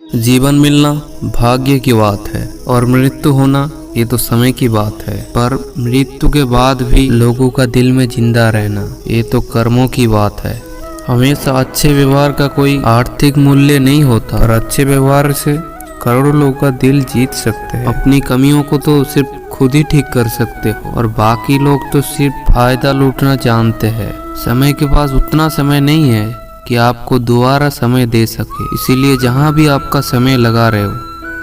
जीवन मिलना भाग्य की बात है और मृत्यु होना ये तो समय की बात है, पर मृत्यु के बाद भी लोगों का दिल में जिंदा रहना ये तो कर्मों की बात है। हमेशा अच्छे व्यवहार का कोई आर्थिक मूल्य नहीं होता, पर अच्छे व्यवहार से करोड़ों लोगों का दिल जीत सकते हैं। अपनी कमियों को तो सिर्फ खुद ही ठीक कर सकते हो और बाकी लोग तो सिर्फ फायदा लूटना जानते हैं। समय के पास उतना समय नहीं है कि आपको दोबारा समय दे सके, इसीलिए जहाँ भी आपका समय लगा रहे हो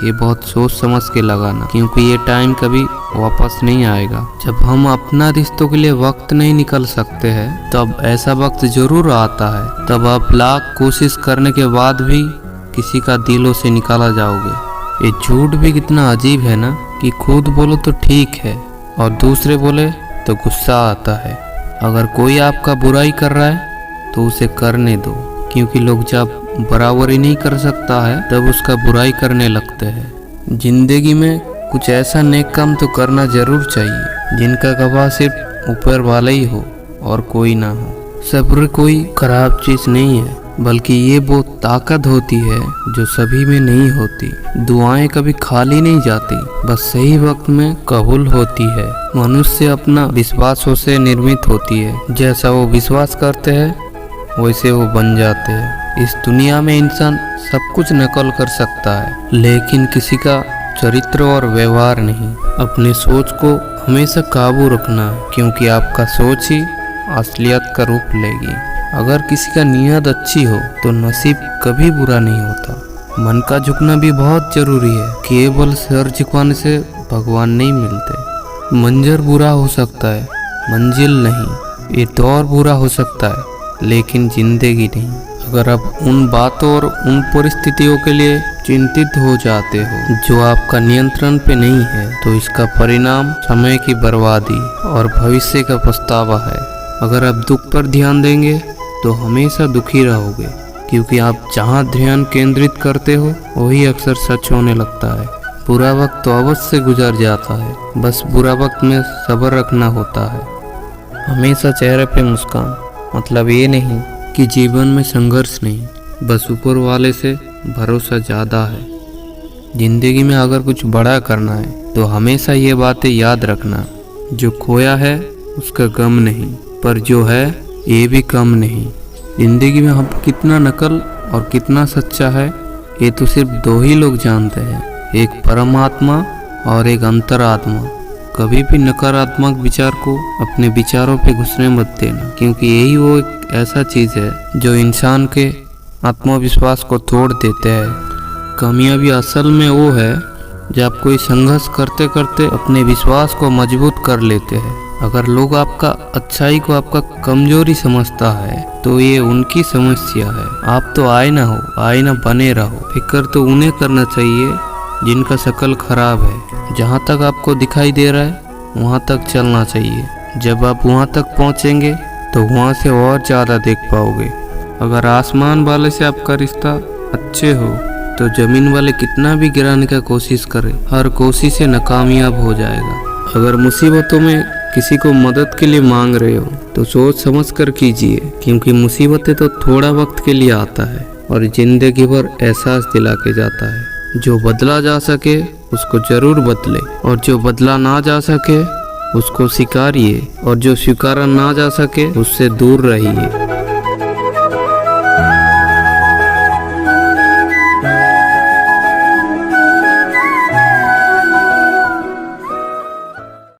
ये बहुत सोच समझ के लगाना, क्योंकि ये टाइम कभी वापस नहीं आएगा। जब हम अपना रिश्तों के लिए वक्त नहीं निकल सकते हैं तब ऐसा वक्त जरूर आता है, तब आप लाख कोशिश करने के बाद भी किसी का दिलों से निकाला जाओगे। ये झूठ भी कितना अजीब है ना, कि खुद बोलो तो ठीक है और दूसरे बोले तो गुस्सा आता है। अगर कोई आपका बुराई कर रहा है तो उसे करने दो, क्योंकि लोग जब बराबरी नहीं कर सकता है तब उसका बुराई करने लगते हैं। जिंदगी में कुछ ऐसा नेक काम तो करना जरूर चाहिए जिनका गवाह सिर्फ ऊपर वाला ही हो और कोई ना हो। सब्र कोई खराब चीज नहीं है, बल्कि ये वो ताकत होती है जो सभी में नहीं होती। दुआएं कभी खाली नहीं जाती, बस सही वक्त में कबूल होती है। मनुष्य अपना विश्वासों से निर्मित होती है, जैसा वो विश्वास करते हैं वैसे वो बन जाते हैं। इस दुनिया में इंसान सब कुछ नकल कर सकता है, लेकिन किसी का चरित्र और व्यवहार नहीं। अपनी सोच को हमेशा काबू रखना, क्योंकि आपका सोच ही असलियत का रूप लेगी। अगर किसी का नीयत अच्छी हो तो नसीब कभी बुरा नहीं होता। मन का झुकना भी बहुत जरूरी है, केवल सर झुकाने से भगवान नहीं मिलते। मंजर बुरा हो सकता है, मंजिल नहीं। ये दौर बुरा हो सकता है, लेकिन जिंदगी नहीं। अगर आप उन बातों और उन परिस्थितियों के लिए चिंतित हो जाते हो जो आपका नियंत्रण पे नहीं है, तो इसका परिणाम समय की बर्बादी और भविष्य का पछतावा है। अगर आप दुख पर ध्यान देंगे तो हमेशा दुखी रहोगे, क्योंकि आप जहाँ ध्यान केंद्रित करते हो वही अक्सर सच होने लगता है। बुरा वक्त तो अवश्य गुजर जाता है, बस बुरा वक्त में सब्र रखना होता है। हमेशा चेहरे पे मुस्कान, मतलब ये नहीं कि जीवन में संघर्ष नहीं, बस ऊपर वाले से भरोसा ज़्यादा है। जिंदगी में अगर कुछ बड़ा करना है तो हमेशा ये बातें याद रखना, जो खोया है उसका गम नहीं, पर जो है ये भी कम नहीं। जिंदगी में हम कितना नकल और कितना सच्चा है ये तो सिर्फ दो ही लोग जानते हैं, एक परमात्मा और एक अंतरात्मा। कभी भी नकारात्मक विचार को अपने विचारों पे घुसने मत देना, क्योंकि यही वो एक ऐसा चीज़ है जो इंसान के आत्मविश्वास को तोड़ देते हैं। कामयाबी असल में वो है जब कोई संघर्ष करते करते अपने विश्वास को मजबूत कर लेते हैं। अगर लोग आपका अच्छाई को आपका कमजोरी समझता है तो ये उनकी समस्या है। आप तो आईना हो, आईना बने रहो। फिक्र तो उन्हें करना चाहिए जिनका शक्ल खराब है। जहाँ तक आपको दिखाई दे रहा है वहाँ तक चलना चाहिए। जब आप वहाँ तक पहुँचेंगे तो वहाँ से और ज़्यादा देख पाओगे। अगर आसमान वाले से आपका रिश्ता अच्छे हो तो ज़मीन वाले कितना भी गिराने का कोशिश करे, हर कोशिश से नाकामयाब हो जाएगा। अगर मुसीबतों में किसी को मदद के लिए मांग रहे हो तो सोच समझ कर कीजिए, क्योंकि मुसीबतें तो थोड़ा वक्त के लिए आता है और जिंदगी भर एहसास दिला के जाता है। जो बदला जा सके उसको जरूर बदले, और जो बदला ना जा सके उसको स्वीकारिए, और जो स्वीकारा ना जा सके उससे दूर रहिए।